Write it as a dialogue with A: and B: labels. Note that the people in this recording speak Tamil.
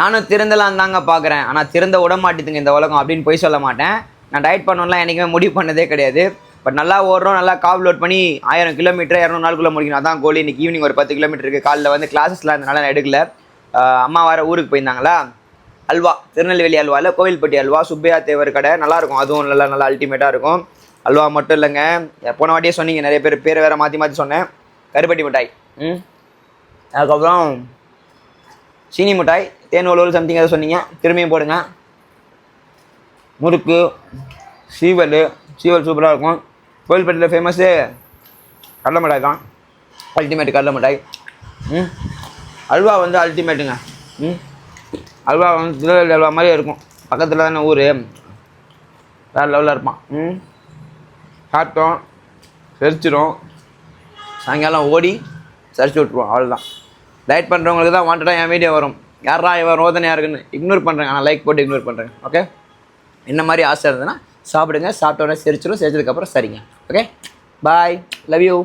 A: நானும் திருந்தலாம் தாங்க பார்க்குறேன், ஆனால் திருந்த விட மாட்டேதுங்க இந்த உலகம் அப்படின்னு போய் சொல்ல மாட்டேன். நான் டயட் பண்ணணும்லாம் என்றைக்குமே முடிவு பண்ணதே கிடையாது. பட் நல்லா ஓடுறோம், நல்லா காப் லோட் பண்ணி 1000 கிலோமீட்டர் 200 நாளுக்குள்ளே முடிக்கணும். அதான் கோலி. இன்றைக்கி ஈவினிங் ஒரு 10 கிலோமீட்டர் இருக்குது. காலையில் வந்து கிளாஸஸ்லாம் இருந்தனால நான் எடுக்கல. அம்மா வர ஊருக்கு போயிருந்தாங்களா. அல்வா, திருநெல்வேலி அல்வாவில் கோவில்பட்டி அல்வா, சுப்பையா தேவர் கடை நல்லாயிருக்கும். அதுவும் நல்லா அல்டிமேட்டாக இருக்கும். அல்வா மட்டும் இல்லைங்க, போன வாட்டியே சொன்னீங்க நிறைய பேர், பேரை வேறு மாற்றி சொன்னேன். கருப்பட்டி மிட்டாய், அதுக்கப்புறம் சீனி மிட்டாய், தேன் உழவு சம்திங் எதாவது சொன்னீங்க, திரும்பியும் போடுங்க. முறுக்கு, சீவல் சூப்பராக இருக்கும். கோவில்பட்டியில் ஃபேமஸ்ஸு கடலை மிட்டாய் தான், அல்டிமேட் கடலை மிட்டாய். அல்வா வந்து அல்டிமேட்டுங்க. அல்வா வந்து திருநெல்வேலி அல்வா மாதிரியே இருக்கும். பக்கத்தில் தானே ஊர், வேறு லெவலில் இருப்பான். சாப்பிட்டோம், செரிச்சிடும், சாயங்காலம் ஓடி சரிச்சு விட்ருவோம், அவ்வளோதான். டயட் பண்ணுறவங்களுக்கு தான் வாண்டடாக என் வீடியோ வரும். யாரா இவன் ரோதனையாக இருக்குன்னு இக்னோர் பண்ணுறேங்க, ஆனால் லைக் போட்டு இக்னோர் பண்ணுறேங்க. ஓகே, இந்த மாதிரி ஆசை இருந்ததுன்னா சாப்பிடுங்க. சாப்பிட்ட உடனே செரிச்சிடும், செரிச்சதுக்கப்புறம் சரிங்க. Okay, bye, love you.